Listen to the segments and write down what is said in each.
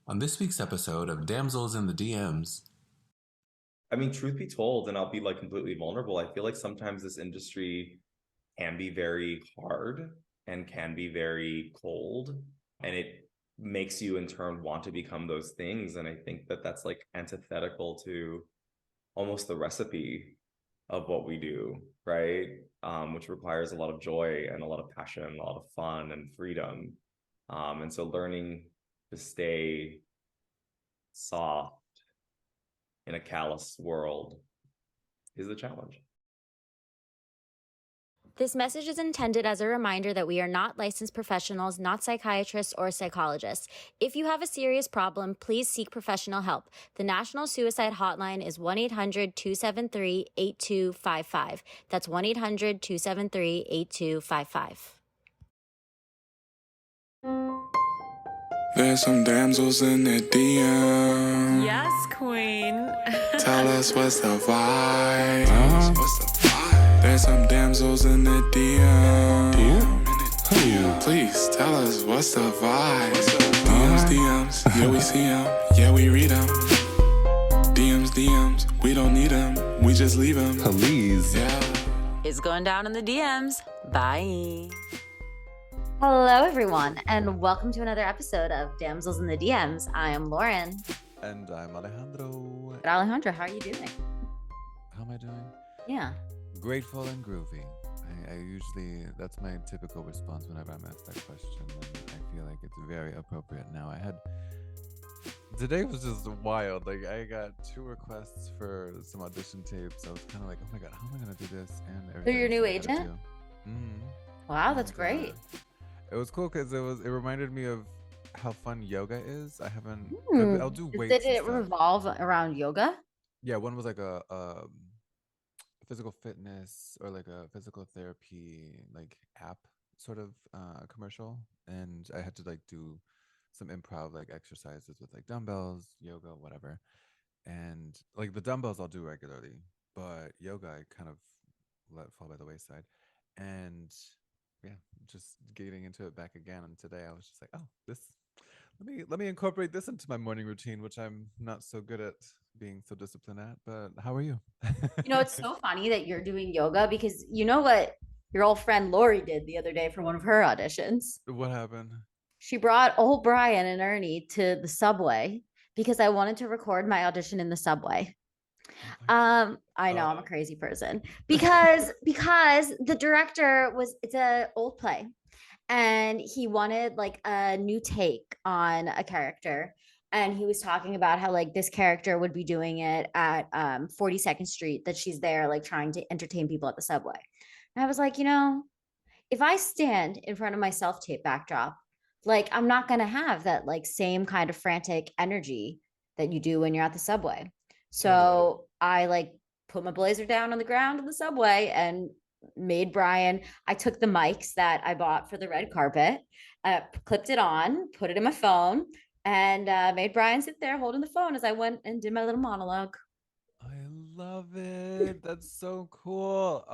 On this week's episode of Damsels in the DMs. I mean, truth be told, and I'll be like completely vulnerable, I feel like sometimes this industry can be very hard and can be very cold, and it makes you in turn want to become those things. And I think that that's like antithetical to almost the recipe of what we do, right? Which requires a lot of joy and a lot of passion, a lot of fun and freedom. And so learning to stay soft in a callous world is the challenge. This message is intended as a reminder that we are not licensed professionals, not psychiatrists or psychologists. If you have a serious problem, please seek professional help. The National Suicide Hotline is 1-800-273-8255. That's 1-800-273-8255. There's some damsels in the DM. Yes, queen. Tell us what's the vibe. There's some damsels in the DM. Please tell us what's the vibe. DMs, yeah we see them, yeah we read them. DMs, we don't need them, we just leave them. Please. Yeah. It's going down in the DMs. Bye. Hello, everyone, and welcome to another episode of Damsels in the DMs. I am Lauren. And I'm Alejandro. Alejandra, how are you doing? How am I doing? Yeah. Grateful and groovy. I usually, that's my typical response whenever I'm asked that question. And I feel like it's very appropriate now. Today was just wild. Like, I got 2 requests for some audition tapes. I was kind of like, oh my God, how am I going to do this? And They're your new else I gotta agent? do. Mhm. Wow, that's And, great. It was cool because it reminded me of how fun yoga is. I haven't, I'll do weights Did and it stuff. revolve around yoga? Yeah, one was like a physical fitness or like a physical therapy like app sort of commercial, and I had to like do some improv like exercises with like dumbbells, yoga, whatever. And like the dumbbells I'll do regularly, but yoga I kind of let fall by the wayside. And yeah, just getting into it back again. And today I was just like, oh, this let me incorporate this into my morning routine, which I'm not so good at being so disciplined at. But how are you? You know, it's so funny that you're doing yoga because you know what your old friend Lori did the other day for one of her auditions? What happened? She brought old Brian and Ernie to the subway because I wanted to record my audition in the subway. I know I'm a crazy person because the director it's a old play and he wanted like a new take on a character, and he was talking about how like this character would be doing it at 42nd Street, that she's there like trying to entertain people at the subway. And I was like, if I stand in front of my self-tape backdrop, like I'm not going to have that like same kind of frantic energy that you do when you're at the subway. So I like put my blazer down on the ground in the subway and made Brian. I took the mics that I bought for the red carpet, clipped it on, put it in my phone, and made Brian sit there holding the phone as I went and did my little monologue. I love it. That's so cool.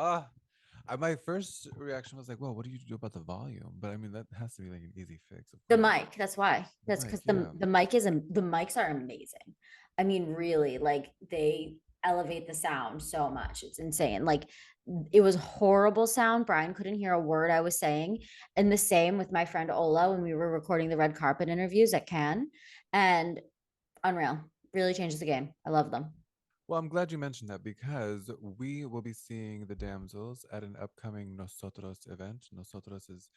My first reaction was like, well, what do you do about the volume? But I mean, that has to be like an easy fix, of The course. mic, that's why. That's Mic, because yeah. the the mics are amazing. I mean, really, like they elevate the sound so much. It's insane. Like it was horrible sound. Brian couldn't hear a word I was saying. And the same with my friend Ola when we were recording the red carpet interviews at Cannes. And unreal. Really changes the game. I love them. Well, I'm glad you mentioned that because we will be seeing the damsels at an upcoming Nosotros event. Nosotros is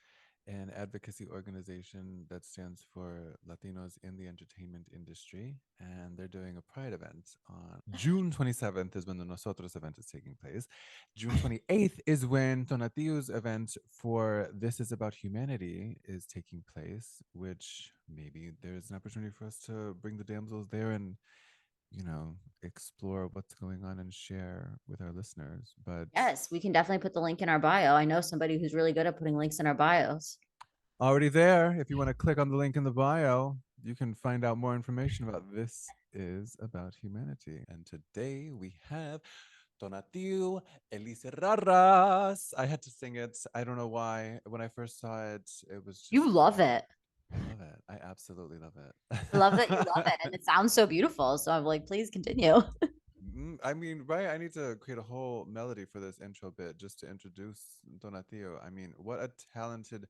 an advocacy organization that stands for Latinos in the entertainment industry. And they're doing a Pride event on June 27th is when the Nosotros event is taking place. June 28th is when Tonatiuh's event for This Is About Humanity is taking place, which maybe there's an opportunity for us to bring the damsels there and explore what's going on and share with our listeners. But Yes, we can definitely put the link in our bio. I know somebody who's really good at putting links in our bios. already there, if you want to click on the link in the bio, you can find out more information about This Is About Humanity. And today we have Tonatiuh Elise Raras. I had to sing it. I don't know why. When I first saw it, it was just You love it. I love it. I absolutely love it. I love that you love it, and it sounds so beautiful. So I'm like, please continue. I mean, right? I need to create a whole melody for this intro bit just to introduce Donatio. I mean, what a talented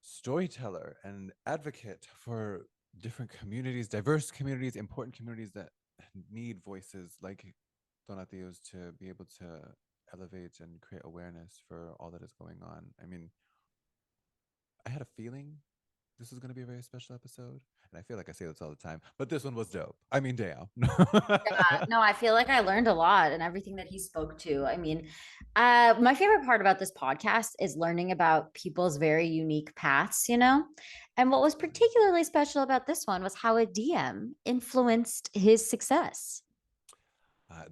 storyteller and advocate for different communities, diverse communities, important communities that need voices like Donatio's to be able to elevate and create awareness for all that is going on. I mean, I had a feeling this was going to be a very special episode. And I feel like I say this all the time, but this one was dope. I mean, damn. Yeah, no, I feel like I learned a lot and everything that he spoke to. I mean, my favorite part about this podcast is learning about people's very unique paths, you know? And what was particularly special about this one was how a DM influenced his success.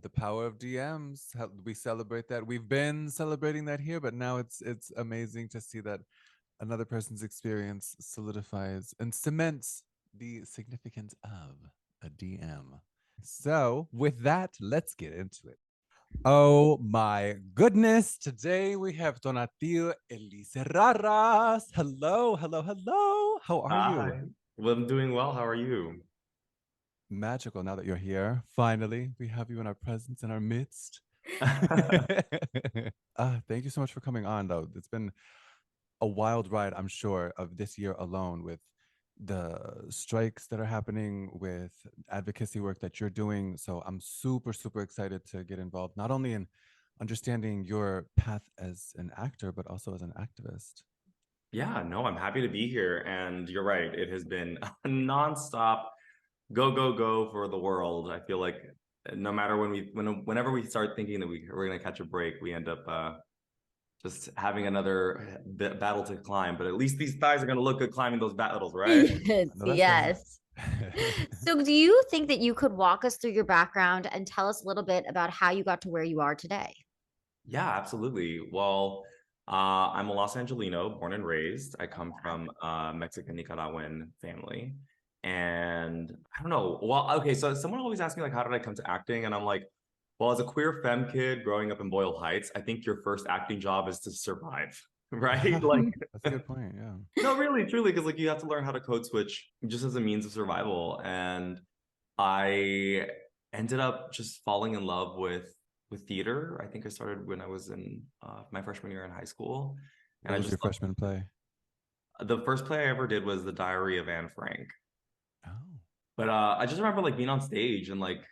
The power of DMs. We celebrate that. We've been celebrating that here, but now it's amazing to see that another person's experience solidifies and cements the significance of a DM. So, with that, let's get into it. Oh my goodness. Today we have Donatio Elise Raras. Hello, hello, hello. How are you? Hi. Well, I'm doing well. How are you? Magical now that you're here. Finally, we have you in our presence, in our midst. Thank you so much for coming on, though. It's been a wild ride, I'm sure, of this year alone with the strikes that are happening, with advocacy work that you're doing. So I'm super, super excited to get involved, not only in understanding your path as an actor, but also as an activist. Yeah, no, I'm happy to be here. And you're right. It has been a nonstop go, go, go for the world. I feel like no matter whenever we start thinking that we're going to catch a break, we end up just having another battle to climb. But at least these thighs are going to look good climbing those battles, right? Yes. So do you think that you could walk us through your background and tell us a little bit about how you got to where you are today? Yeah, absolutely. Well, I'm a Los Angelino, born and raised. I come from a Mexican Nicaraguan family. And I don't know. Well, okay, so someone always asks me, like, how did I come to acting? And I'm like, well, as a queer femme kid growing up in Boyle Heights, I think your first acting job is to survive, right? Like, that's a good point. Yeah. No, really, truly, because like you have to learn how to code switch just as a means of survival. And I ended up just falling in love with theater. I think I started when I was in my freshman year in high school. And What was your freshman play? The first play I ever did was The Diary of Anne Frank. Oh. But I just remember like being on stage and like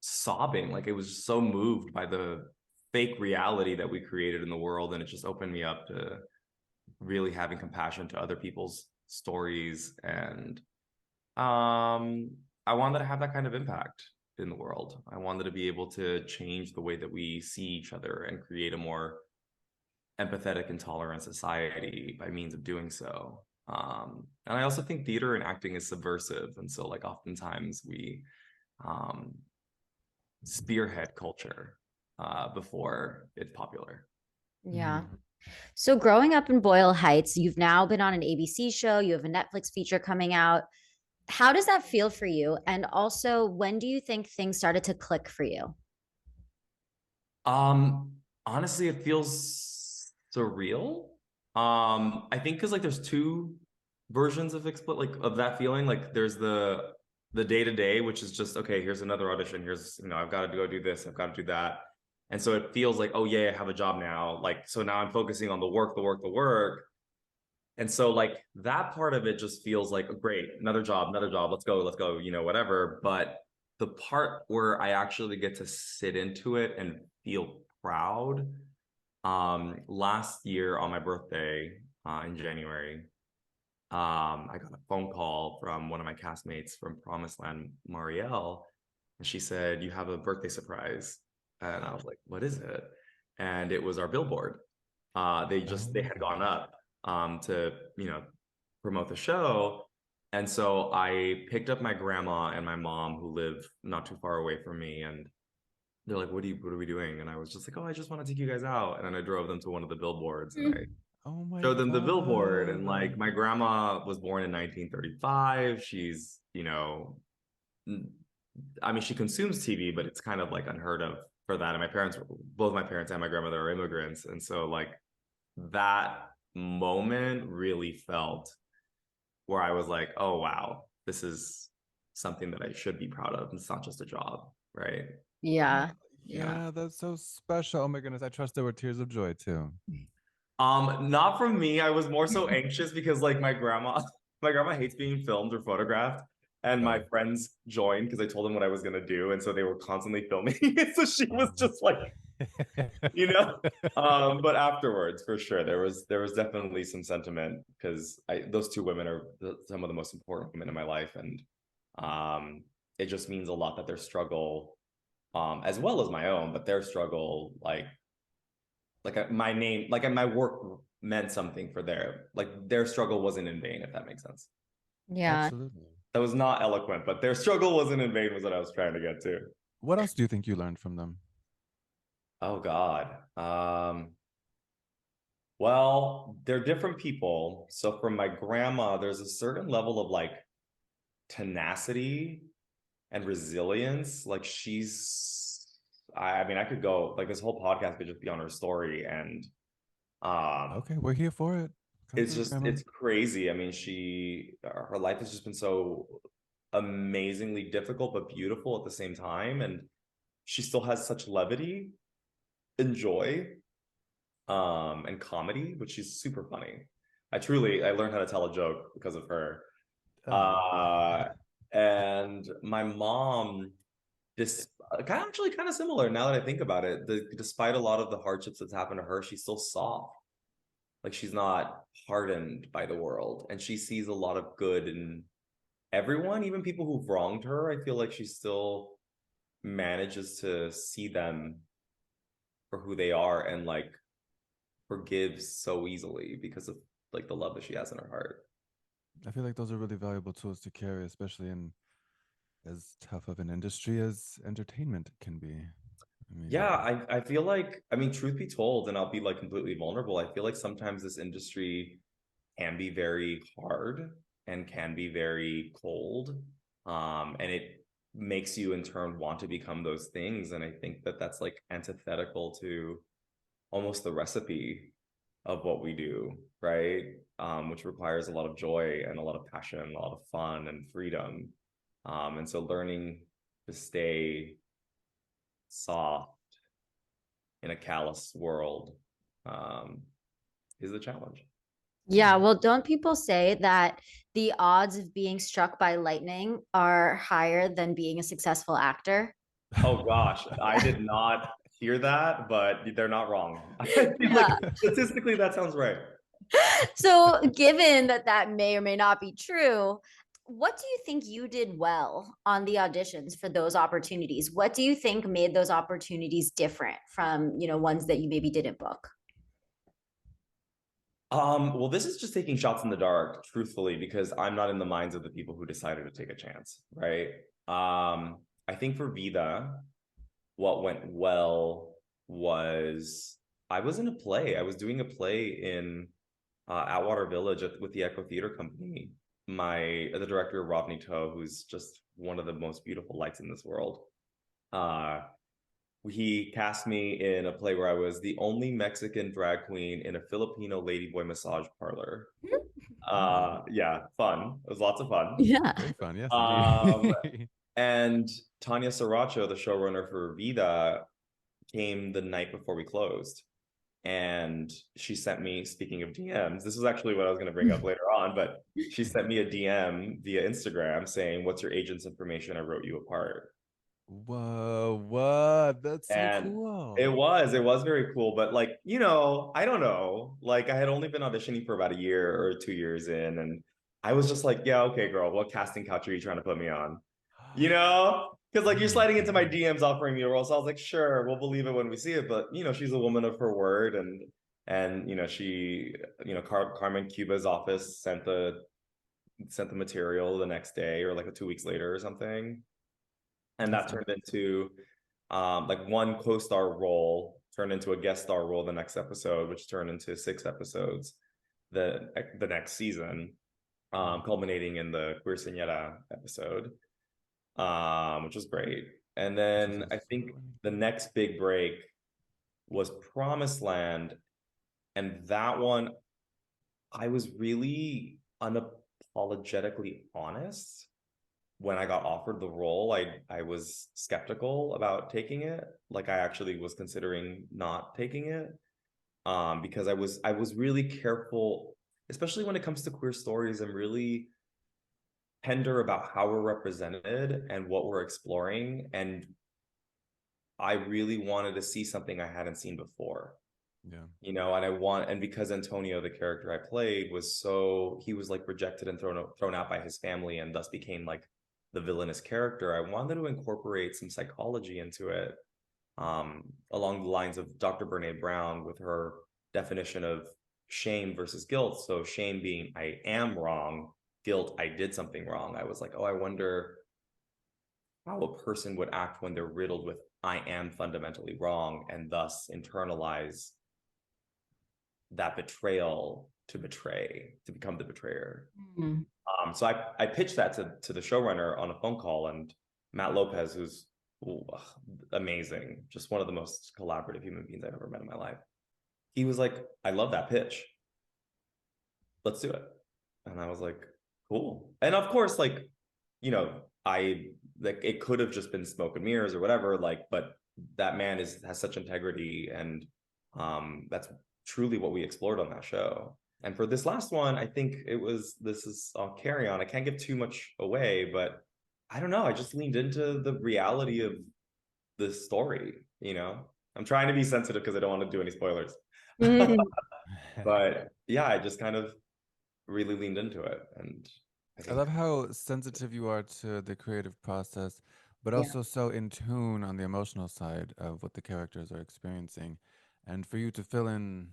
sobbing. Like it was so moved by the fake reality that we created in the world. And it just opened me up to really having compassion to other people's stories. And I wanted to have that kind of impact in the world. I wanted to be able to change the way that we see each other and create a more empathetic and tolerant society by means of doing so. And I also think theater and acting is subversive. And so like oftentimes we spearhead culture before it's popular. Yeah. So growing up in Boyle Heights, you've now been on an ABC show, you have a Netflix feature coming out. How does that feel for you? And also, when do you think things started to click for you? Honestly, it feels surreal. I think because like there's two versions of of that feeling. Like there's the day-to-day, which is just, okay, here's another audition. Here's, I've got to go do this. I've got to do that. And so it feels like, oh yeah, I have a job now. Like, so now I'm focusing on the work. And so like that part of it just feels like, great, another job, let's go, whatever. But the part where I actually get to sit into it and feel proud, last year on my birthday, in January, I got a phone call from one of my castmates from Promised Land, Marielle, and she said, you have a birthday surprise. And I was like, what is it? And it was our billboard. They had gone up to, promote the show. And so I picked up my grandma and my mom, who live not too far away from me. And they're like, what are we doing? And I was just like, oh, I just want to take you guys out. And then I drove them to one of the billboards and I showed them the billboard. And like, my grandma was born in 1935. She's, she consumes TV, but it's kind of like unheard of for that. And both my parents and my grandmother are immigrants. And so like that moment really felt where I was like, oh wow, this is something that I should be proud of. It's not just a job, right? Yeah. Yeah, that's so special. Oh my goodness, I trust there were tears of joy too. Not from me. I was more so anxious because like my grandma hates being filmed or photographed. And my Oh. friends joined because I told them what I was gonna do. And so they were constantly filming. So she was just like, you know. But afterwards, for sure, there was definitely some sentiment because those two women are some of the most important women in my life. And it just means a lot that their struggle, as well as my own, but their struggle, like my name, like my work meant something for their struggle wasn't in vain, if that makes sense. Yeah. Absolutely. That was not eloquent, but their struggle wasn't in vain was what I was trying to get to. What else do you think you learned from them? Oh God. Well, they're different people. So from my grandma, there's a certain level of like tenacity and resilience. Like I mean, I could go like this whole podcast could just be on her story. And Okay, we're here for it. Come it's through, just Grandma. it's crazy. I mean, her life has just been so amazingly difficult but beautiful at the same time, and she still has such levity and joy, and comedy, which she's super funny. I learned how to tell a joke because of her. Oh. And my mom, this actually kind of similar now that I think about it. Despite a lot of the hardships that's happened to her, she's still soft. Like she's not hardened by the world, and she sees a lot of good in everyone, even people who've wronged her. I feel like she still manages to see them for who they are and like forgives so easily because of like the love that she has in her heart. I feel like those are really valuable tools to carry, especially in as tough of an industry as entertainment can be. I mean, Yeah, I feel like, I mean, truth be told, and I'll be like completely vulnerable, I feel like sometimes this industry can be very hard and can be very cold. And it makes you in turn want to become those things. And I think that that's like antithetical to almost the recipe of what we do, right? Which requires a lot of joy and a lot of passion, a lot of fun and freedom. And so learning to stay soft in a callous world, is the challenge. Yeah. Well, don't people say that the odds of being struck by lightning are higher than being a successful actor? Oh gosh, I did not hear that, but they're not wrong. I feel Yeah. like statistically that sounds right. So, given that that may or may not be true, what do you think you did well on the auditions for those opportunities? What do you think made those opportunities different from, ones that you maybe didn't book? Well, this is just taking shots in the dark, truthfully, because I'm not in the minds of the people who decided to take a chance, right? I think for Vida, what went well was I was in a play. I was doing a play in Atwater Village with the Echo Theater Company. The director, Rodney Toe, who's just one of the most beautiful lights in this world, he cast me in a play where I was the only Mexican drag queen in a Filipino ladyboy massage parlor. Yeah, fun. It was lots of fun. Yeah. very fun. Yes, Um, indeed. and Tanya Saracho, the showrunner for Vida, came the night before we closed. And she sent me, speaking of DMs, this is actually what I was going to bring up later on, but she sent me a DM via Instagram saying, "What's your agent's information? I wrote you a part." Whoa, what? That's so And cool. it was very cool. But like, I don't know. Like I had only been auditioning for about a year or 2 years in, and I was just like, yeah, okay, girl, what casting couch are you trying to put me on? Because like you're sliding into my DMs offering me a role. So I was like, sure, we'll believe it when we see it. But she's a woman of her word, and she, Carmen Cuba's office sent the material the next day or like 2 weeks later or something. And that turned into like one co-star role turned into a guest star role the next episode, which turned into 6 episodes the next season, culminating in the Queerciñera episode, which was great. And then I think the next big break was Promised Land, and that one I was really unapologetically honest. When I got offered the role, I was skeptical about taking it. Like, I actually was considering not taking it, because I was really careful, especially when it comes to queer stories. I'm really tender about how we're represented and what we're exploring, and I really wanted to see something I hadn't seen before. Yeah. You know, and because Antonio, the character I played, he was like rejected and thrown out by his family, and thus became like the villainous character. I wanted to incorporate some psychology into it, along the lines of Dr. Brene Brown with her definition of shame versus guilt. So shame being I am wrong, guilt I did something wrong. I was like, oh, I wonder how a person would act when they're riddled with I am fundamentally wrong, and thus internalize that betrayal to become the betrayer. Mm. So I pitched that to the showrunner on a phone call, and Matt Lopez, who's amazing, just one of the most collaborative human beings I've ever met in my life. He was like, I love that pitch. Let's do it. And I was like, cool. And of course, like, you know, it could have just been smoke and mirrors or whatever, like, but that man has such integrity, and that's truly what we explored on that show. And for this last one, I think this is Carry On. I can't give too much away, but I don't know. I just leaned into the reality of the story, you know? I'm trying to be sensitive because I don't want to do any spoilers. But yeah, I just kind of really leaned into it. And I love how sensitive you are to the creative process, but also so in tune on the emotional side of what the characters are experiencing. And for you to fill in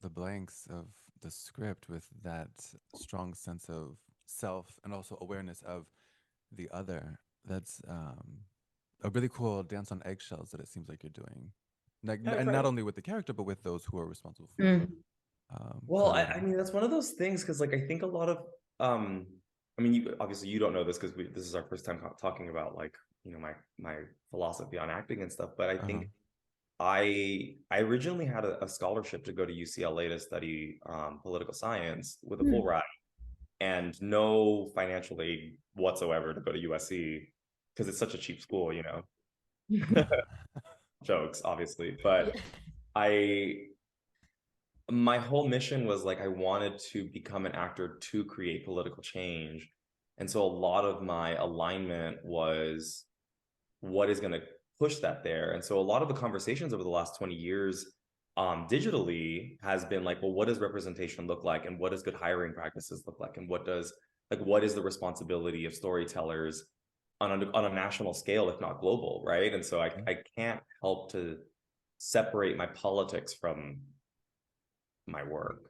the blanks of the script with that strong sense of self and also awareness of the other, that's a really cool dance on eggshells that it seems like you're doing. Like, and not only with the character, but with those who are responsible for it. Well, I mean, that's one of those things, because like I think a lot of I mean, obviously you don't know this because this is our first time talking about, like, you know, my philosophy on acting and stuff, but I think I originally had a scholarship to go to UCLA to study political science with a full ride, and no financial aid whatsoever to go to USC because it's such a cheap school, you know. Jokes, obviously, but my whole mission was like I wanted to become an actor to create political change. And so a lot of my alignment was what is going to push that there. And so a lot of the conversations over the last 20 years digitally has been like, well, what does representation look like? And what does good hiring practices look like? And what is the responsibility of storytellers on a national scale, if not global, right? And so I can't help to separate my politics from my work,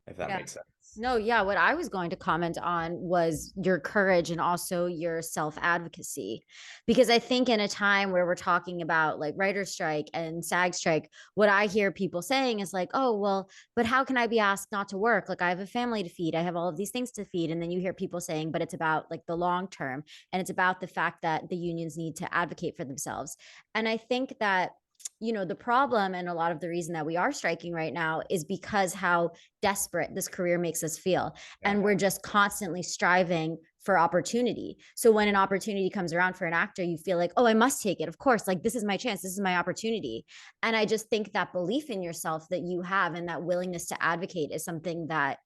if that makes sense. No, yeah. What I was going to comment on was your courage and also your self-advocacy, because I think in a time where we're talking about like writer's strike and SAG strike, what I hear people saying is like, oh, well, but how can I be asked not to work? Like, I have a family to feed. I have all of these things to feed. And then you hear people saying, but it's about like the long term. And it's about the fact that the unions need to advocate for themselves. And I think that, you know, the problem and a lot of the reason that we are striking right now is because how desperate this career makes us feel. And we're just constantly striving for opportunity. So when an opportunity comes around for an actor, you feel like, oh, I must take it. Of course, like this is my chance. This is my opportunity. And I just think that belief in yourself that you have and that willingness to advocate is something that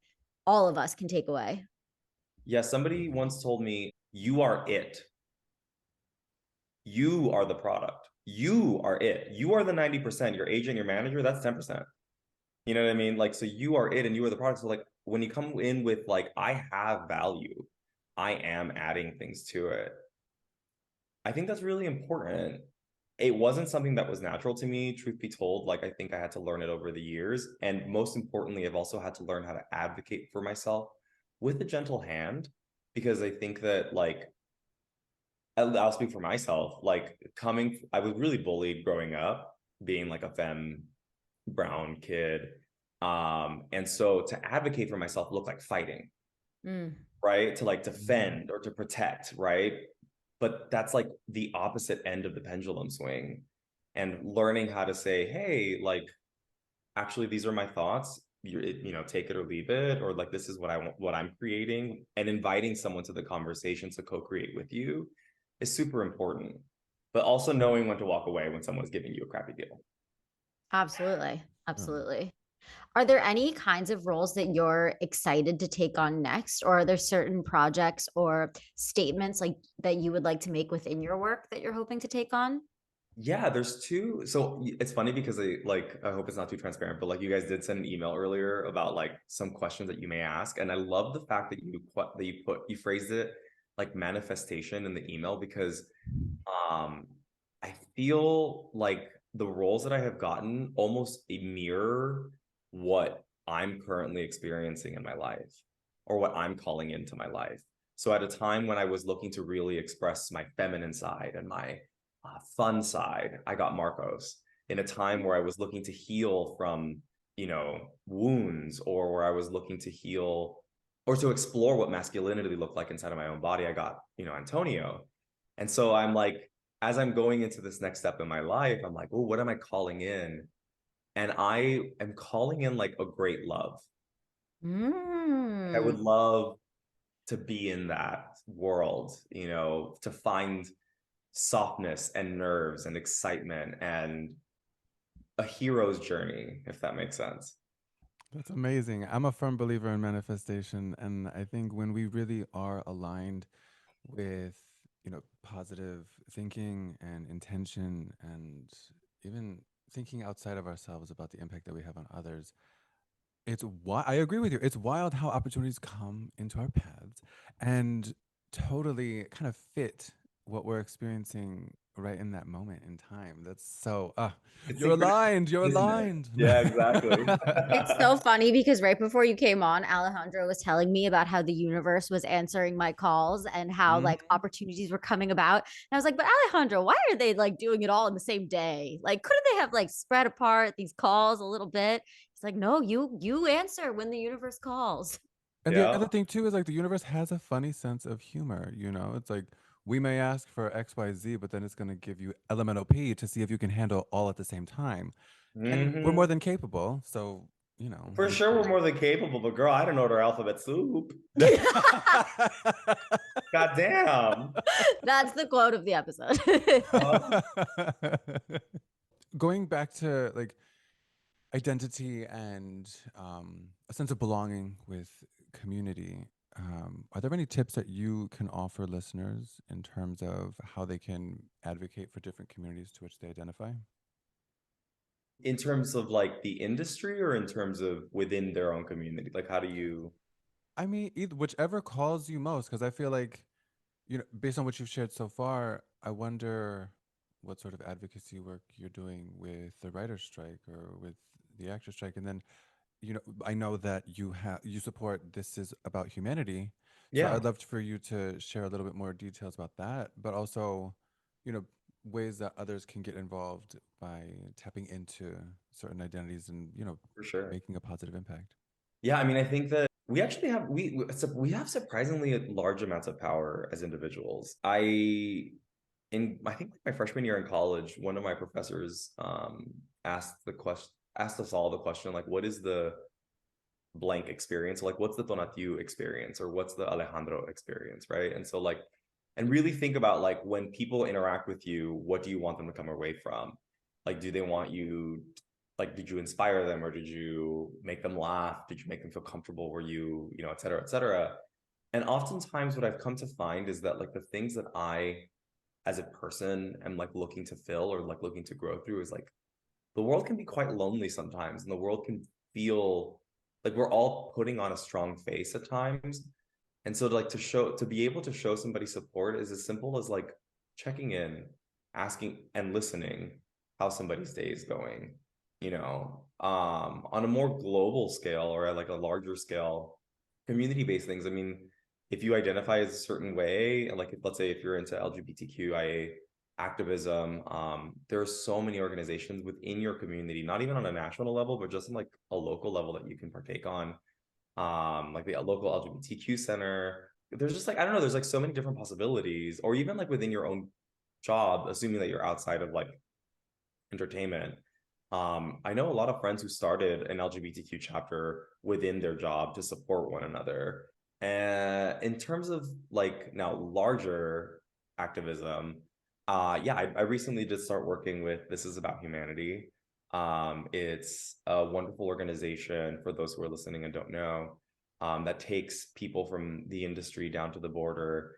all of us can take away. Yeah, somebody once told me, you are it. You are the product. You are it. You are the 90%. Your agent, your manager, that's 10%. You know what I mean? Like, so you are it and you are the product. So like when you come in with like, I have value, I am adding things to it, I think that's really important. It wasn't something that was natural to me, truth be told. Like, I think I had to learn it over the years. And most importantly, I've also had to learn how to advocate for myself with a gentle hand, because I think that like, I'll speak for myself, like I was really bullied growing up, being like a femme brown kid. And so to advocate for myself looked like fighting, right? To like defend or to protect, right? But that's like the opposite end of the pendulum swing. And learning how to say, hey, like, actually, these are my thoughts. take it or leave it, or like this is what I want, what I'm creating, and inviting someone to the conversation to co-create with you is super important. But also knowing when to walk away when someone's giving you a crappy deal. Absolutely. Absolutely. Are there any kinds of roles that you're excited to take on next? Or are there certain projects or statements like that you would like to make within your work that you're hoping to take on? Yeah, there's two. So it's funny because I hope it's not too transparent, but like you guys did send an email earlier about like some questions that you may ask, and I love the fact that you phrased it like manifestation in the email, because I feel like the roles that I have gotten almost mirror what I'm currently experiencing in my life, or what I'm calling into my life. So at a time when I was looking to really express my feminine side and my fun side, I got Marcos. In a time where I was looking to heal from, wounds, or where I was looking to heal or to explore what masculinity looked like inside of my own body, I got, Antonio. And so I'm like, as I'm going into this next step in my life, I'm like, oh, what am I calling in? And I am calling in like a great love. I would love to be in that world, to find softness and nerves and excitement and a hero's journey, if that makes sense. That's amazing. I'm a firm believer in manifestation, and I think when we really are aligned with, positive thinking and intention, and even thinking outside of ourselves about the impact that we have on others, I agree with you. It's wild how opportunities come into our paths and totally kind of fit what we're experiencing right in that moment in time. That's so It's you're synchronicity, aligned. You're isn't it? aligned. Yeah, exactly. It's so funny because right before you came on, Alejandro was telling me about how the universe was answering my calls and how like opportunities were coming about. And I was like, but Alejandro, why are they like doing it all in the same day? Like, couldn't they have like spread apart these calls a little bit? He's like, no, you answer when the universe calls. And the Yeah, other thing too is like the universe has a funny sense of humor, It's like we may ask for XYZ, but then it's gonna give you elemental P to see if you can handle all at the same time. And we're more than capable. So, for sure we're more than capable, but girl, I don't know their alphabet soup. God damn. That's the quote of the episode. Going back to like identity and a sense of belonging with community, are there any tips that you can offer listeners in terms of how they can advocate for different communities to which they identify? In terms of like the industry, or in terms of within their own community? Like, how do you? I mean, whichever calls you most, because I feel like, based on what you've shared so far, I wonder what sort of advocacy work you're doing with the writer's strike or with the actor's strike. And then, I know that you support This Is About Humanity. So Yeah, I'd love for you to share a little bit more details about that, but also, ways that others can get involved by tapping into certain identities and, for sure. making a positive impact. Yeah, I mean, I think that we actually have we have surprisingly large amounts of power as individuals. I think my freshman year in college, one of my professors asked us all the question, like, what is the blank experience? Like, what's the Donatiu experience, or what's the Alejandro experience, right? And so like, and really think about like, when people interact with you, what do you want them to come away from? Like, do they want you, like, did you inspire them, or did you make them laugh? Did you make them feel comfortable? Were you, et cetera, et cetera. And oftentimes what I've come to find is that like the things that I as a person am like looking to fill, or like looking to grow through, is like, the world can be quite lonely sometimes, and the world can feel like we're all putting on a strong face at times. And so to be able to show somebody support is as simple as like checking in, asking and listening how somebody's day is going, on a more global scale, or at like a larger scale, community-based things. I mean, if you identify as a certain way, and like, let's say if you're into LGBTQIA activism, there are so many organizations within your community, not even on a national level, but just on like a local level, that you can partake on, like the local LGBTQ center. There's just like, I don't know, there's like so many different possibilities. Or even like within your own job, assuming that you're outside of like entertainment, I know a lot of friends who started an LGBTQ chapter within their job to support one another. And in terms of like now larger activism, yeah, I recently did start working with This Is About Humanity. It's a wonderful organization for those who are listening and don't know, that takes people from the industry down to the border,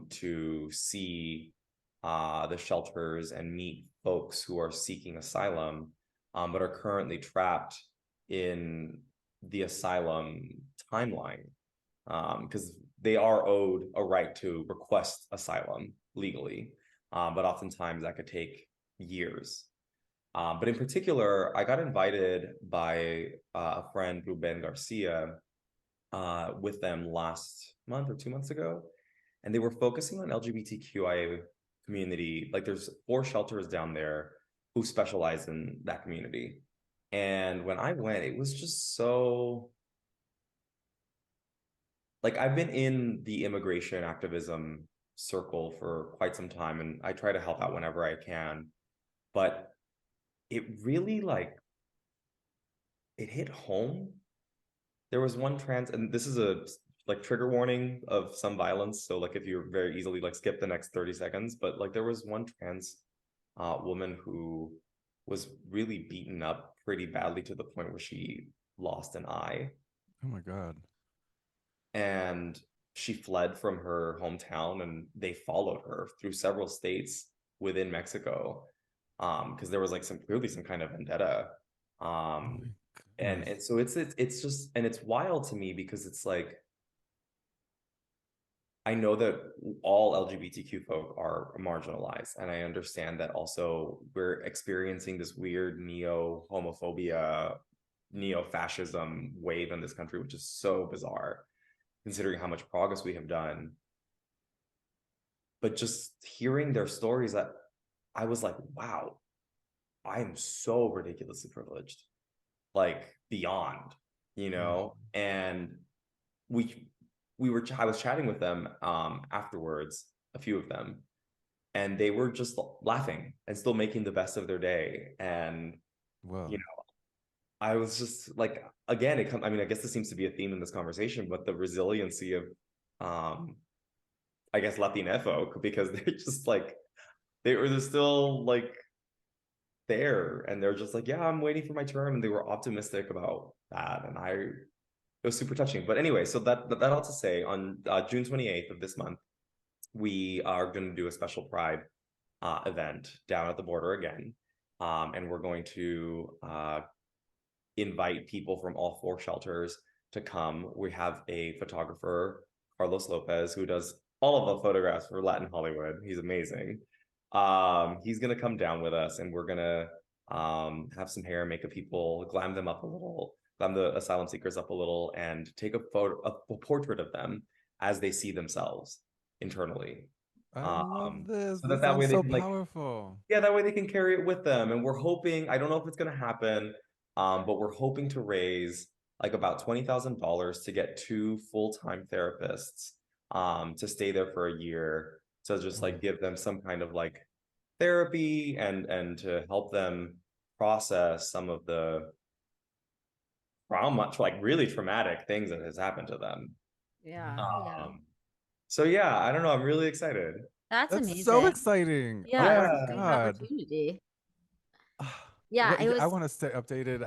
to see the shelters and meet folks who are seeking asylum, but are currently trapped in the asylum timeline, because they are owed a right to request asylum legally, but oftentimes that could take years. But in particular, I got invited by a friend, Ruben Garcia, with them last month or 2 months ago, and they were focusing on LGBTQIA community. Like there's 4 shelters down there who specialize in that community. And when I went, it was just so, like, I've been in the immigration activism circle for quite some time, and I try to help out whenever I can. But it really, like, it hit home. There was one trans, and this is a like trigger warning of some violence. So like if you're very easily like skip the next 30 seconds, but like there was one trans woman who was really beaten up pretty badly to the point where she lost an eye. Oh my God. And she fled from her hometown, and they followed her through several states within Mexico, because there was like clearly some kind of vendetta. And so it's just, and it's wild to me because it's like, I know that all LGBTQ folk are marginalized, and I understand that also we're experiencing this weird neo-homophobia, neo-fascism wave in this country, which is so bizarre considering how much progress we have done. But just hearing their stories, that I was like, wow, I am so ridiculously privileged, like beyond, you know. And I was chatting with them afterwards, a few of them, and they were just laughing and still making the best of their day. And you know, I was just like, again, I mean, I guess this seems to be a theme in this conversation, but the resiliency of I guess Latina folk, because they're just like, they're still like there, and they're just like, yeah, I'm waiting for my turn, and they were optimistic about that, and it was super touching. But anyway, so that all to say, on June 28th of this month, we are going to do a special Pride event down at the border again, and we're going to invite people from all 4 shelters to come. We have a photographer, Carlos Lopez, who does all of the photographs for Latin Hollywood. He's amazing. He's gonna come down with us, and we're gonna have some hair and makeup people, glam them up a little, glam the asylum seekers up a little, and take a portrait of them as they see themselves internally. I love this. So This that way sounds they so can, powerful. yeah, that way they can carry it with them. And we're hoping, I don't know if it's gonna happen, but we're hoping to raise like about $20,000 to get 2 full-time therapists to stay there for a year, to just like give them some kind of like therapy, and to help them process some of the trauma, like really traumatic things that has happened to them. Yeah. So yeah, I don't know, I'm really excited. That's That's amazing. so exciting. Yeah, Oh that's my a great God. opportunity. Yeah, What- it was. I want to stay updated.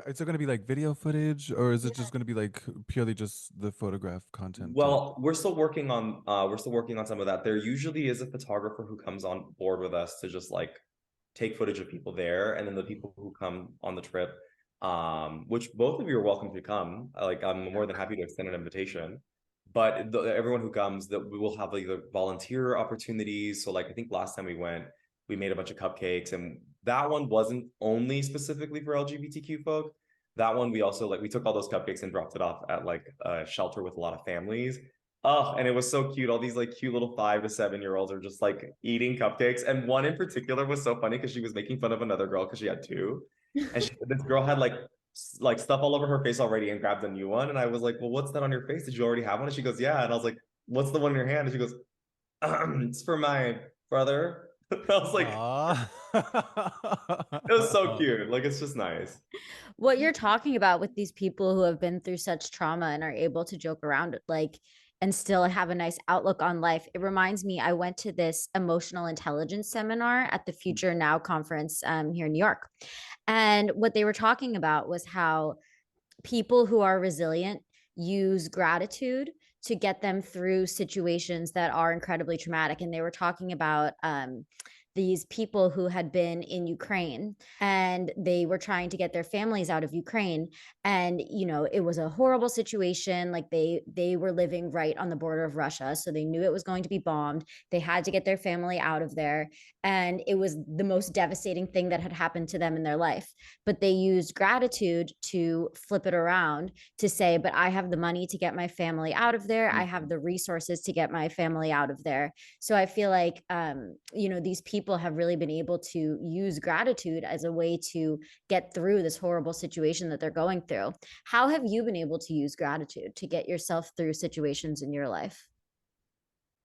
Is there going to be like video footage, or is it just going to be like purely just the photograph content? Well, we're still working on some of that. There usually is a photographer who comes on board with us to just like take footage of people there, and then the people who come on the trip, which both of you are welcome to come. Like, I'm more than happy to extend an invitation. But everyone who comes, that we will have like the volunteer opportunities. So like, I think last time we went, we made a bunch of cupcakes, and that one wasn't only specifically for LGBTQ folk. That one, we also like, we took all those cupcakes and dropped it off at like a shelter with a lot of families. Oh, and it was so cute. All these like cute little 5 to 7-year-olds are just like eating cupcakes. And one in particular was so funny because she was making fun of another girl because she had 2. And this girl had like stuff all over her face already and grabbed a new one. And I was like, well, what's that on your face? Did you already have one? And she goes, yeah. And I was like, what's the one in your hand? And she goes, it's for my brother. I was like, it was so cute. Like, it's just nice. What you're talking about with these people who have been through such trauma and are able to joke around it, like, and still have a nice outlook on life. It reminds me, I went to this emotional intelligence seminar at the Future Now conference here in New York. And what they were talking about was how people who are resilient use gratitude to get them through situations that are incredibly traumatic. And they were talking about these people who had been in Ukraine and they were trying to get their families out of Ukraine. And, you know, it was a horrible situation. Like they were living right on the border of Russia. So they knew it was going to be bombed. They had to get their family out of there. And it was the most devastating thing that had happened to them in their life. But they used gratitude to flip it around to say, but I have the money to get my family out of there. I have the resources to get my family out of there. So I feel like, you know, these people have really been able to use gratitude as a way to get through this horrible situation that they're going through. How have you been able to use gratitude to get yourself through situations in your life?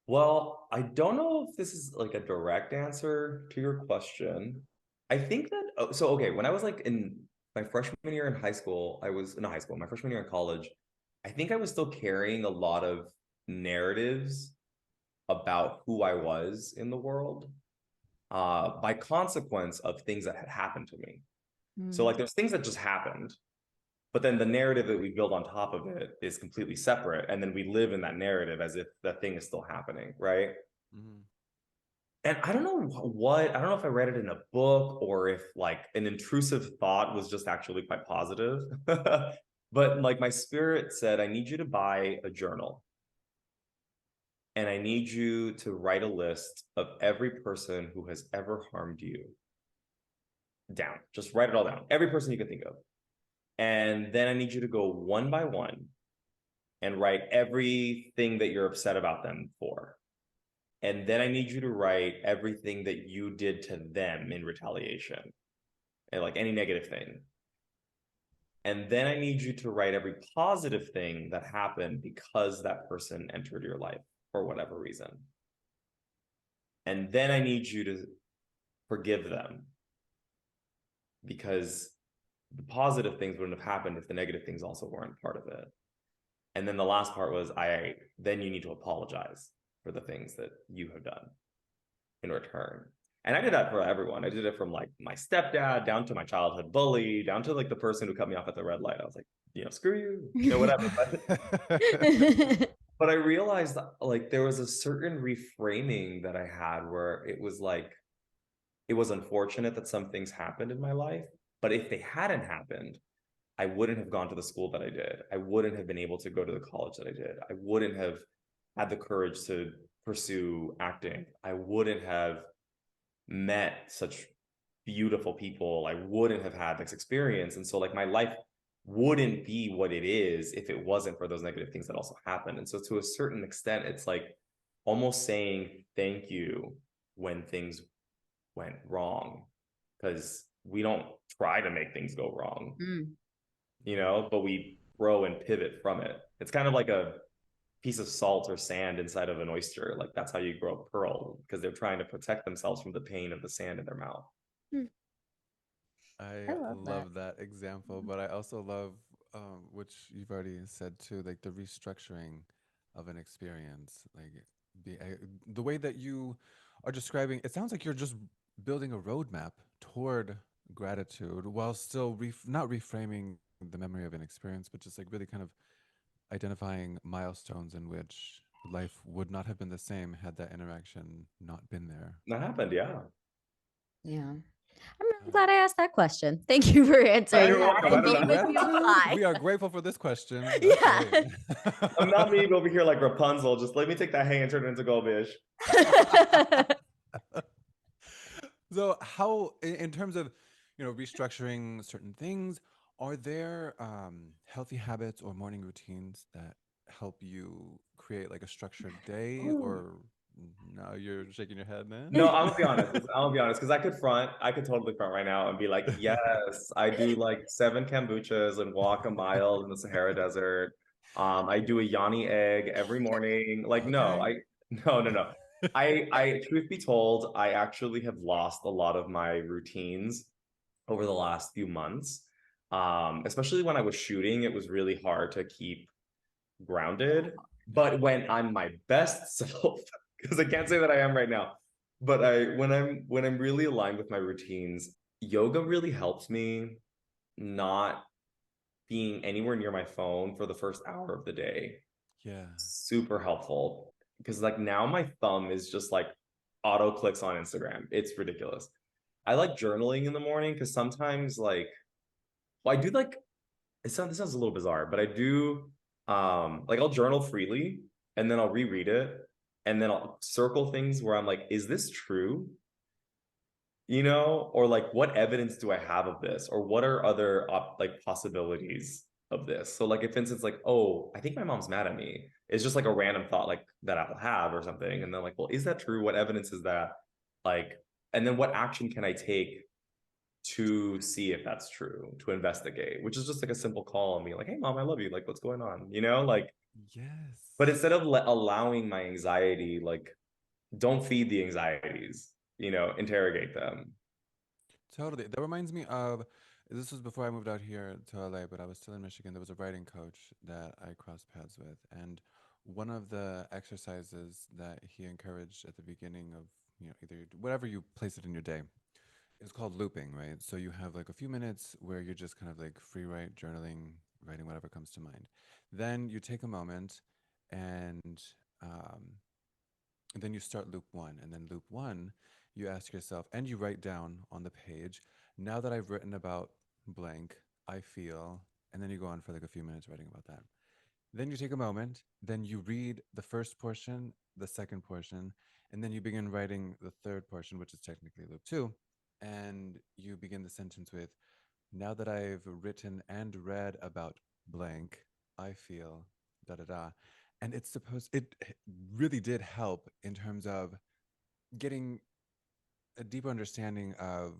Well, I don't know if this is like a direct answer to your question. I think that, okay, when I was like in my freshman year in high school, I was not high school, my freshman year in college, I think I was still carrying a lot of narratives about who I was in the world by consequence of things that had happened to me. So like there's things that just happened, but then the narrative that we build on top of it is completely separate. And then we live in that narrative as if that thing is still happening, right? And I don't know I don't know if I read it in a book or if like an intrusive thought was just actually quite positive. But like my spirit said, I need you to buy a journal. And I need you to write a list of every person who has ever harmed you down. Just write it all down. Every person you can think of. And then I need you to go one by one and write everything that you're upset about them for. And then I need you to write everything that you did to them in retaliation and like any negative thing. And then I need you to write every positive thing that happened because that person entered your life for whatever reason. And then I need you to forgive them because the positive things wouldn't have happened if the negative things also weren't part of it. And then the last part was then you need to apologize for the things that you have done in return. And I did that for everyone. I did it from like my stepdad down to my childhood bully, down to like the person who cut me off at the red light. I was like, you know, screw you, whatever. But I realized that, like, there was a certain reframing that I had where it was like, it was unfortunate that some things happened in my life, but if they hadn't happened, I wouldn't have gone to the school that I did. I wouldn't have been able to go to the college that I did. I wouldn't have had the courage to pursue acting. I wouldn't have met such beautiful people. I wouldn't have had this experience. And so like my life wouldn't be what it is if it wasn't for those negative things that also happened. And so to a certain extent, it's like almost saying thank you when things went wrong, because we don't try to make things go wrong, you know, but we grow and pivot from it. It's kind of like a piece of salt or sand inside of an oyster. Like that's how you grow a pearl, because they're trying to protect themselves from the pain of the sand in their mouth. I love that example, but I also love, which you've already said too, like the restructuring of an experience. Like the way that you are describing, it sounds like you're just building a roadmap toward gratitude while still not reframing the memory of an experience, but just like really kind of identifying milestones in which life would not have been the same had that interaction not been there. That happened, yeah. I'm glad I asked that question. Thank you for answering that and being with me on the fly. We are grateful for this question. Yeah. I'm not being over here like Rapunzel. Just let me take that hay and turn it into gold, bitch. So how, in terms of, you know, restructuring certain things, are there healthy habits or morning routines that help you create like a structured day? Or no, you're shaking your head, man? No, I'm gonna be honest, because I could totally front right now and be like, yes, I do like 7 kombuchas and walk a mile in the Sahara Desert. I do a Yanni egg every morning. Like, no. I truth be told, I actually have lost a lot of my routines over the last few months. Especially when I was shooting, it was really hard to keep grounded. But when I'm my best self, because I can't say that I am right now, but when I'm really aligned with my routines, yoga really helps me not being anywhere near my phone for the first hour of the day. Yeah. Super helpful because like now my thumb is just like auto clicks on Instagram. It's ridiculous. I like journaling in the morning because sometimes like, well, I do like this sounds a little bizarre, but I do like I'll journal freely and then I'll reread it and then I'll circle things where I'm like, is this true? Or like what evidence do I have of this, or what are other like possibilities of this? So like if for instance like, oh, I think my mom's mad at me, it's just like a random thought like that I'll have or something, and then like, well, is that true? What evidence is that? Like, and then what action can I take to see if that's true, to investigate, which is just like a simple call and be like, hey mom, I love you, like what's going on, like. Yes. But instead of allowing my anxiety, like don't feed the anxieties, interrogate them. Totally. That reminds me of this was before I moved out here to LA, but I was still in Michigan. There was a writing coach that I crossed paths with, and one of the exercises that he encouraged at the beginning of, either whatever you place it in your day, is called looping, right? So you have like a few minutes where you're just kind of like free write, journaling, writing whatever comes to mind. Then you take a moment and um, and then you start loop one. And then loop one, you ask yourself, and you write down on the page, now that I've written about blank, I feel, and then you go on for like a few minutes writing about that. Then you take a moment, then you read the first portion, the second portion, and then you begin writing the third portion, which is technically loop two. And you begin the sentence with, now that I've written and read about blank, I feel da da da. And it really did help in terms of getting a deeper understanding of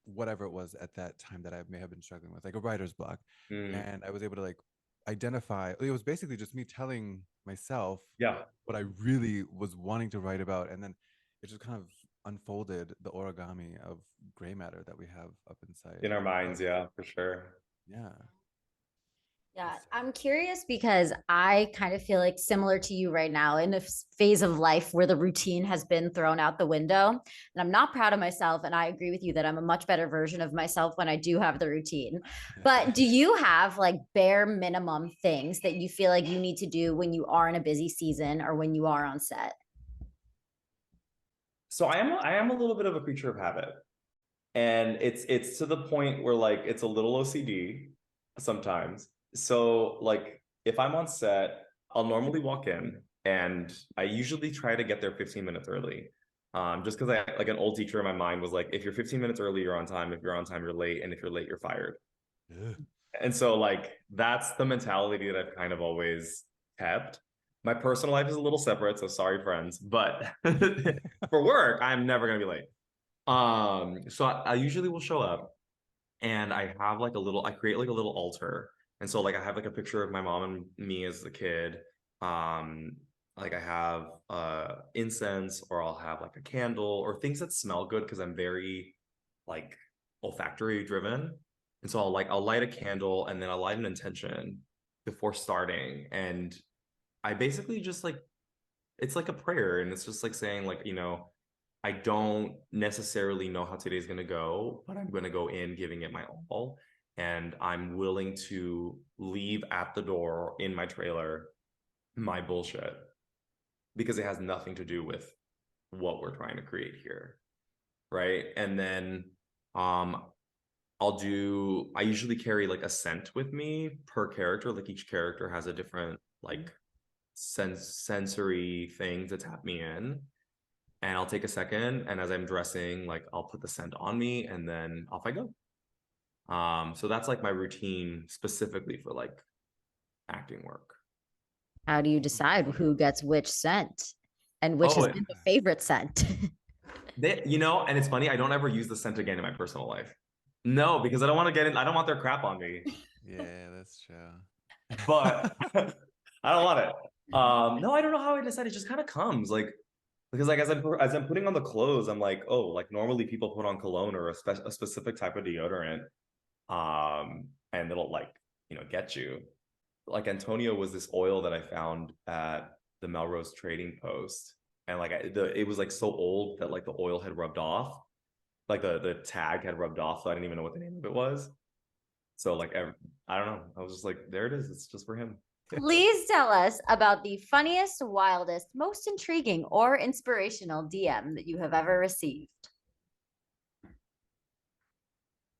whatever it was at that time that I may have been struggling with, like a writer's block. And I was able to like identify, it was basically just me telling myself Yeah. what I really was wanting to write about. And then it just kind of unfolded the origami of gray matter that we have up inside. In our minds, yeah, for sure. Yeah. Yeah, I'm curious because I kind of feel like similar to you right now in a phase of life where the routine has been thrown out the window. And I'm not proud of myself. And I agree with you that I'm a much better version of myself when I do have the routine. But do you have like bare minimum things that you feel like you need to do when you are in a busy season or when you are on set? So I am a little bit of a creature of habit. And it's to the point where like it's a little OCD sometimes. So like if I'm on set, I'll normally walk in and I usually try to get there 15 minutes early. Just because I like an old teacher in my mind was like, if you're 15 minutes early, you're on time. If you're on time, you're late. And if you're late, you're fired. Yeah. And so like that's the mentality that I've kind of always kept. My personal life is a little separate, so sorry, friends. But for work, I'm never gonna be late. So I usually will show up and I create like a little altar. And so like I have like a picture of my mom and me as a kid. Like I have incense, or I'll have like a candle or things that smell good because I'm very like olfactory driven. And so I'll light a candle and then I'll light an intention before starting. And I basically just like, it's like a prayer, and it's just like saying like, I don't necessarily know how today's going to go, but I'm going to go in giving it my all. And I'm willing to leave at the door in my trailer my bullshit because it has nothing to do with what we're trying to create here. Right. And then I usually carry like a scent with me per character. Like each character has a different like sensory thing to tap me in. And I'll take a second, and as I'm dressing, like I'll put the scent on me and then off I go. So that's like my routine specifically for like acting work. How do you decide who gets which scent and which has been the favorite scent? And it's funny, I don't ever use the scent again in my personal life. No, because I don't want to their crap on me. Yeah, that's true. But I don't want it. No, I don't know how I decide. It just kind of comes like Because like as I'm putting on the clothes, I'm like, oh, like normally people put on cologne or a specific type of deodorant, and it'll like get you. Like Antonio was this oil that I found at the Melrose Trading Post, and like it was like so old that like the oil had rubbed off, like the tag had rubbed off, so I didn't even know what the name of it was. So like I don't know, I was just like, there it is, it's just for him. Please tell us about the funniest, wildest, most intriguing, or inspirational DM that you have ever received.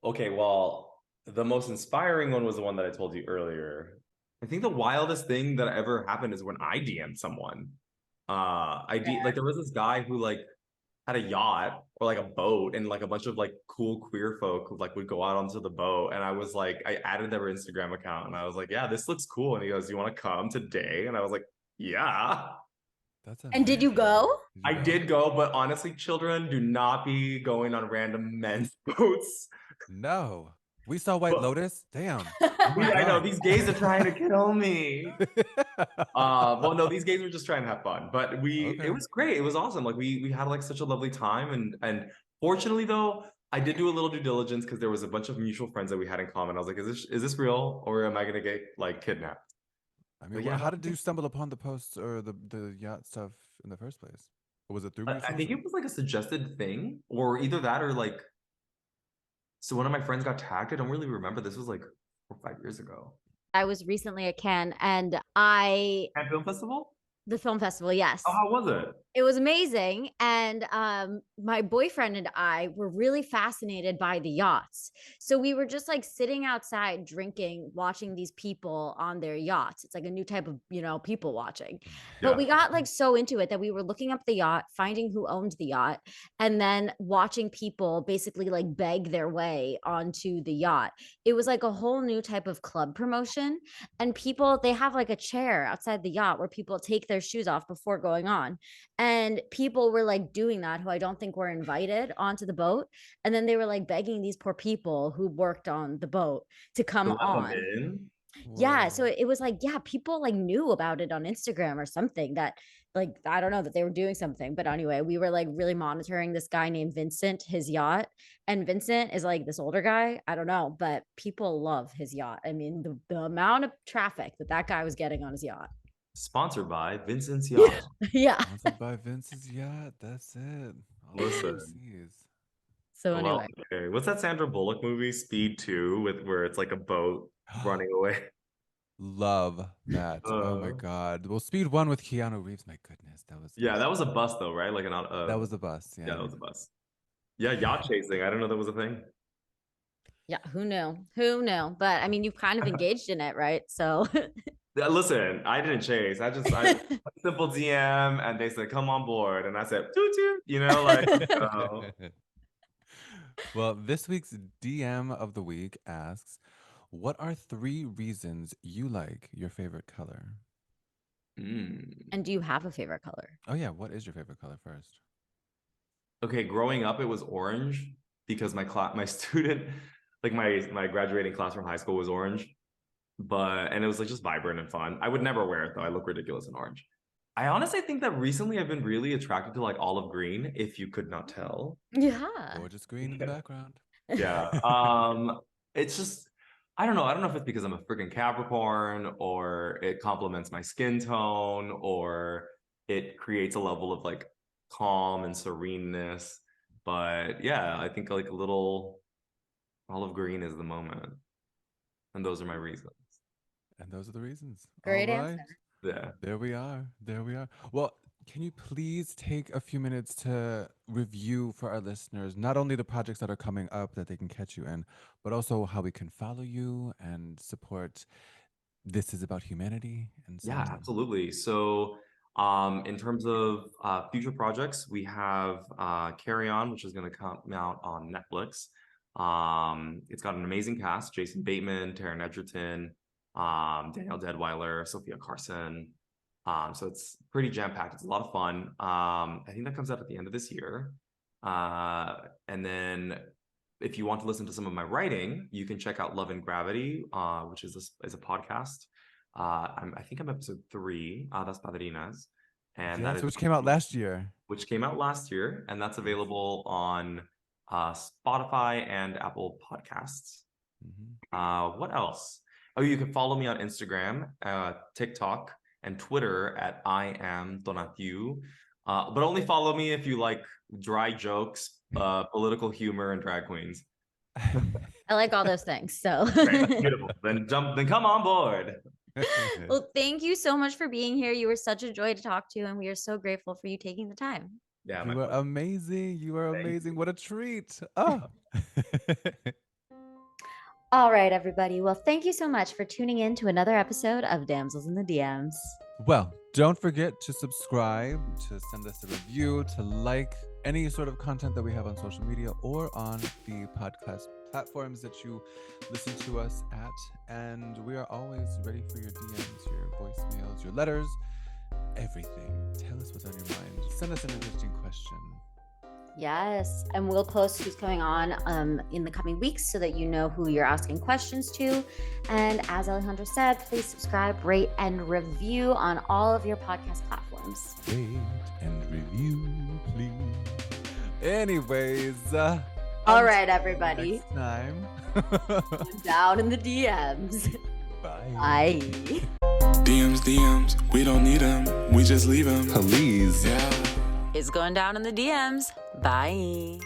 Okay, well, the most inspiring one was the one that I told you earlier. I think the wildest thing that ever happened is when I DM'd someone. Like there was this guy who like had a yacht or like a boat, and like a bunch of like cool queer folk who like would go out onto the boat, and I was like, I added their Instagram account, and I was like, yeah, this looks cool, and he goes, you want to come today? And I was like, yeah. That's And did you amazing. go? I did go, but honestly, children, do not be going on random men's boats. No. We saw White But- Lotus. Damn. Oh my I know God. these gays are trying to kill me. Well, no, these gays were just trying to have fun, but Okay. it was great. It was awesome. Like we had like such a lovely time, and fortunately though, I did do a little due diligence because there was a bunch of mutual friends that we had in common. I was like, is this real, or am I gonna get like kidnapped? I mean, yeah, how did you stumble upon the posts or the yacht stuff in the first place? Or was it through I mutual? think it was like a suggested thing, or either that or like. So one of my friends got tagged. I don't really remember. This was like 4 or 5 years ago. I was recently at Cannes, and At film festival? the film festival, yes. Oh, how was it? It was amazing. And my boyfriend and I were really fascinated by the yachts. So we were just like sitting outside drinking, watching these people on their yachts. It's like a new type of, people watching. But we got like so into it that we were looking up the yacht, finding who owned the yacht, and then watching people basically like beg their way onto the yacht. It was like a whole new type of club promotion. And people, they have like a chair outside the yacht where people take their shoes off before going on. And people were like doing that who I don't think were invited onto the boat. And then they were like begging these poor people who worked on the boat to come To let them on. in? Yeah. So Whoa. it was like, yeah, people like knew about it on Instagram or something that like, I don't know, that they were doing something. But anyway, we were like really monitoring this guy named Vincent, his yacht. And Vincent is like this older guy. I don't know, but people love his yacht. I mean, the amount of traffic that guy was getting on his yacht. Sponsored by Vincent's Yacht. Yeah. Sponsored by Vince's yacht. That's it. All Listen. overseas. So Well, anyway. okay. What's that Sandra Bullock movie, Speed 2, with where it's like a boat running away? Love that. Oh my God. Well, Speed 1 with Keanu Reeves. My goodness, that was Yeah, that was a bus though, right? Like that was the bus. yeah, Yeah. that was a bus. Yeah, yacht chasing. I didn't know that was a thing. Yeah, who knew? Who knew? But I mean, you've kind of engaged in it, right? So Yeah, listen, I didn't chase. I simple DM, and they said come on board, and I said toot toot. Like Well, this week's DM of the week asks, what are 3 reasons you like your favorite color? and do you have a favorite color? Oh yeah, what is your favorite color first? Okay, growing up, it was orange because my student, like my graduating class from high school was orange, and it was like just vibrant and fun. I would never wear it though. I look ridiculous in orange. I honestly think that recently I've been really attracted to like olive green, if you could not tell. Yeah. Gorgeous green in the background. Yeah. It's just I don't know. I don't know if it's because I'm a freaking Capricorn, or it complements my skin tone, or it creates a level of like calm and sereneness. But yeah, I think like a little olive green is the moment. And those are my reasons. And those are the reasons. Great All answer. Yeah. There we are. There we are. Well, can you please take a few minutes to review for our listeners, not only the projects that are coming up that they can catch you in, but also how we can follow you and support This Is About Humanity and so Yeah, on. absolutely. So in terms of future projects, we have Carry On, which is going to come out on Netflix. It's got an amazing cast: Jason Bateman, Taron Egerton, Danielle Deadweiler, Sophia Carson. So it's pretty jam-packed. It's a lot of fun. I think that comes out at the end of this year. And then if you want to listen to some of my writing, you can check out Love and Gravity, which is a podcast. I think I'm episode 3. That's Padrinas. and Yes, that is which came out last year. which came out last year, and that's available on Spotify and Apple Podcasts. What else? Oh, you can follow me on Instagram, TikTok, and Twitter at I am Donatiu. But only follow me if you like dry jokes, political humor, and drag queens. I like all those things. So Great, beautiful. Then come on board. well, thank you so much for being here. You were such a joy to talk to, and we are so grateful for you taking the time. Yeah, You were amazing. You were Thank amazing. you. What a treat. Oh. All right, everybody. Well, thank you so much for tuning in to another episode of Damsels in the DMs. Well, don't forget to subscribe, to send us a review, to like any sort of content that we have on social media or on the podcast platforms that you listen to us at. And we are always ready for your DMs, your voicemails, your letters, everything. Tell us what's on your mind. Send us an interesting question. Yes, and we'll post who's coming on in the coming weeks so that you know who you're asking questions to. And as Alejandro said, please subscribe, rate, and review on all of your podcast platforms. Rate and review, please. Anyways, All right, everybody. next time. Down in the DMs. Bye. Bye. DMs, we don't need them, we just leave them. Please. Yeah. It's going down in the DMs. Bye.